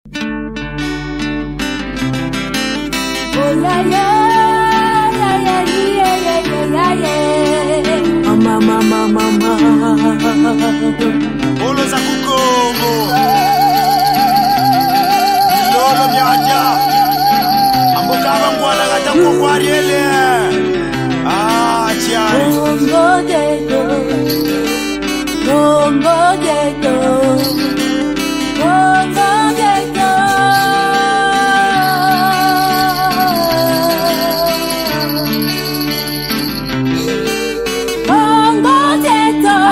Oh yeah yeah yeah yeah yeah yeah yeah. Mama mama mama. Olo za kukongo. Lolo nyanya. Amboka bangwana gata kwa riele. Ah chiari. Congo dedo. Congo dedo. Congo dedo.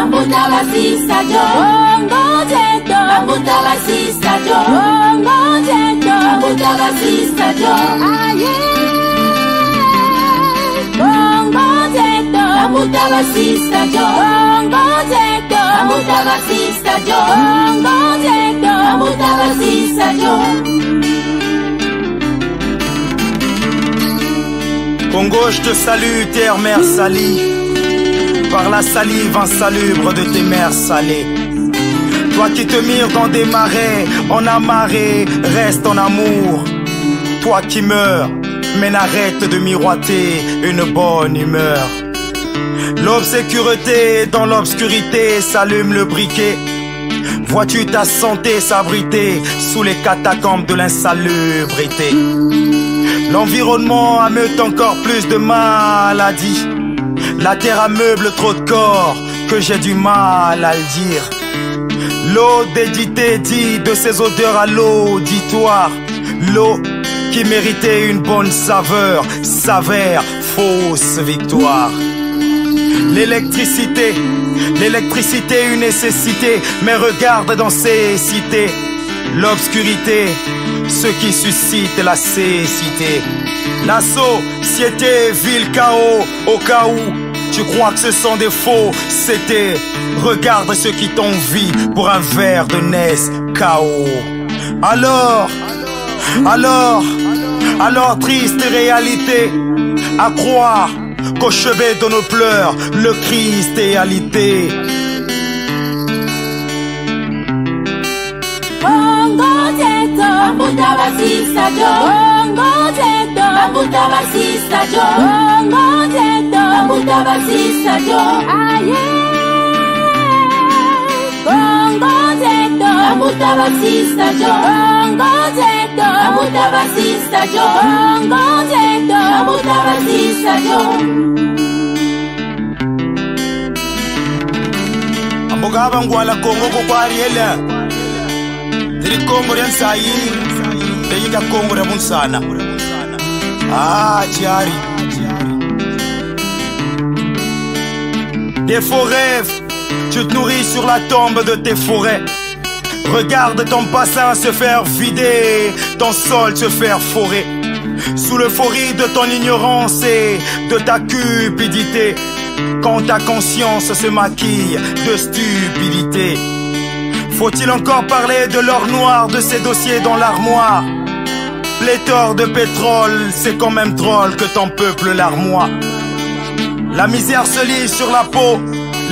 Ambuta basista jo, Congo dedo. Ambuta basista jo, Congo dedo. Ambuta basista jo, aye. Congo dedo. Ambuta basista jo, Congo dedo. Ambuta basista jo, Congo dedo. Ambuta basista jo. Congo, je te salue, terre, mère salie, par la salive insalubre de tes mers salées. Toi qui te mires dans des marais, en amarré, reste en amour. Toi qui meurs, mais n'arrête de miroiter une bonne humeur. L'obscurité, dans l'obscurité, s'allume le briquet. Vois-tu ta santé s'abriter sous les catacombes de l'insalubrité? L'environnement ameute encore plus de maladies. La terre ameuble trop de corps que j'ai du mal à le dire. L'eau d'édité dit de ses odeurs à l'auditoire. L'eau qui méritait une bonne saveur s'avère fausse victoire. L'électricité, une nécessité, mais regarde dans ces cités l'obscurité, ce qui suscite la cécité. La société, ville, chaos, au cas où tu crois que ce sont des faux, c'était. Regarde ceux qui t'envient pour un verre de Nescao. Alors triste réalité, à croire qu'au chevet de nos pleurs, le Christ est alité. Congo dedo. Ambuta basista jo, Congo dedo. Ambuta basista jo, Congo dedo. Ambuta basista jo, aye. Congo dedo. Ambuta basista jo, Congo dedo. Ambuta basista jo, Congo dedo. Ambuta basista jo. Amboka bangwala Congo kwa riele. Diri Congo rien sayi, pays ka Congo de Munsana. Ah, Tiari. Des faux rêves, tu te nourris sur la tombe de tes forêts. Regarde ton bassin se faire vider, ton sol se faire forer. Sous l'euphorie de ton ignorance et de ta cupidité, quand ta conscience se maquille de stupidité. Faut-il encore parler de l'or noir de ces dossiers dans l'armoire? Pléthore de pétrole, c'est quand même drôle que ton peuple l'armoie. La misère se lit sur la peau,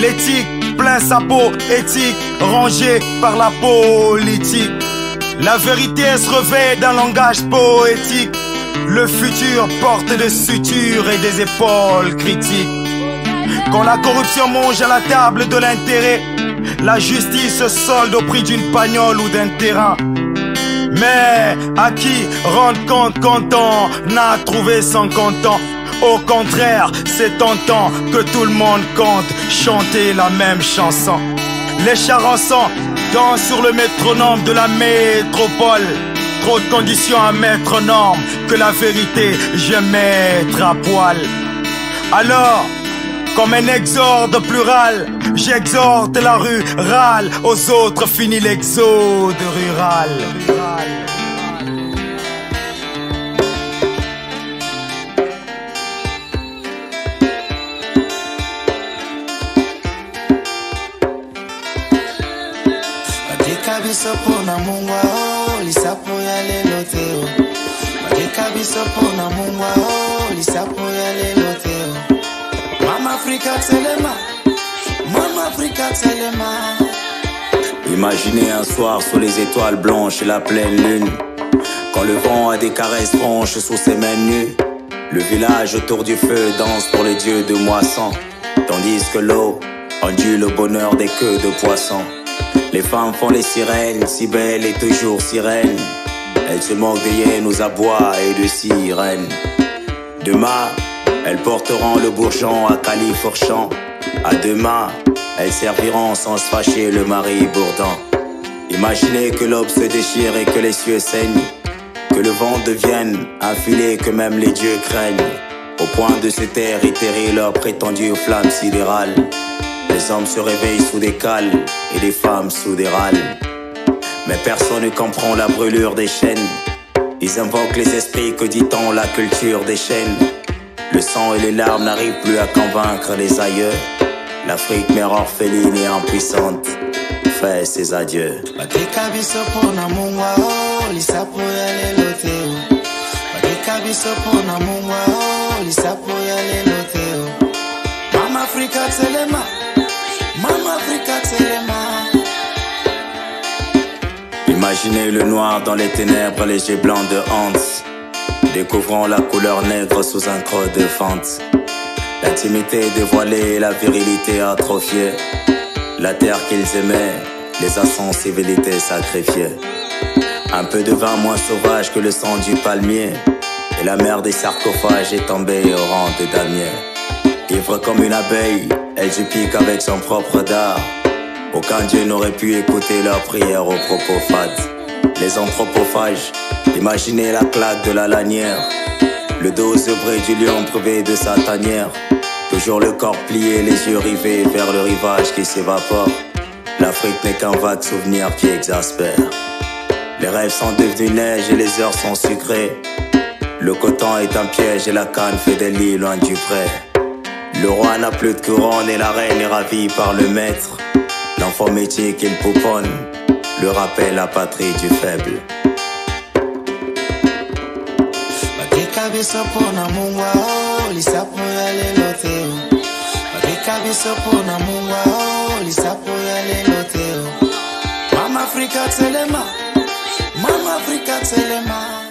l'éthique plein sa peau, éthique rangée par la politique. La vérité se revêt d'un langage poétique. Le futur porte des sutures et des épaules critiques. Quand la corruption mange à la table de l'intérêt, la justice se solde au prix d'une pagnole ou d'un terrain. Mais à qui rendre compte quand on a trouvé son content? Au contraire, c'est tentant que tout le monde compte chanter la même chanson. Les charançons dansent sur le métronome de la métropole. Trop de conditions à mettre en norme, que la vérité je mettre à poil. Alors, comme un exorde plural, j'exhorte la rurale, aux autres finit l'exode rural. Biso pona mungwa o lisapo ya lelo teo. Badeka biso pona mungwa o lisapo ya lelo teo. Mama Africa telema, Mama Africa telema. Imaginez un soir sous les étoiles blanches et la pleine lune, quand le vent a des caresses franches sous ses mains nues. Le village autour du feu danse pour le dieu de moisson, tandis que l'eau ondule le bonheur des queues de poissons. Les femmes font les sirènes, si belles et toujours sirènes. Elles se moquent des hyènes aux abois et de sirènes. Demain, elles porteront le bourgeon à califourchon. À demain, elles serviront sans se fâcher le mari bourdon. Imaginez que l'aube se déchire et que les cieux saignent, que le vent devienne un filet que même les dieux craignent, au point de se taire et terrer leur prétendue flamme sidérale. Les hommes se réveillent sous des cales et les femmes sous des râles. Mais personne ne comprend la brûlure des chaînes. Ils invoquent les esprits que dit-on la culture des chaînes. Le sang et les larmes n'arrivent plus à convaincre les aïeux. L'Afrique, mère orpheline et impuissante, fait ses adieux. Mama Africa Telema, Mama Africa Telema. Imaginez le noir dans les ténèbres, les yeux blancs de Hans, découvrant la couleur nègre sous un creux de fente. L'intimité dévoilée, la virilité atrophiée. La terre qu'ils aimaient, les a sans civilité sacrifiée. Un peu de vin moins sauvage que le sang du palmier, et la mer des sarcophages est tombée au rang de damier. Ivre comme une abeille, elle se pique avec son propre dard. Aucun dieu n'aurait pu écouter leurs prières aux propos fades. Les anthropophages, imaginez la claque de la lanière, le dos zébré du lion privé de sa tanière. Toujours le corps plié, les yeux rivés vers le rivage qui s'évapore. L'Afrique n'est qu'un vague souvenir qui exaspère. Les rêves sont devenus neige et les heures sont sucrées. Le coton est un piège et la canne fait des lits loin du pré. Le roi n'a plus de couronne et la reine est ravie par le maître. L'enfant métier qu'il pouponne le rappelle la patrie du faible. Mama Africa Telema, Mama Africa Telema.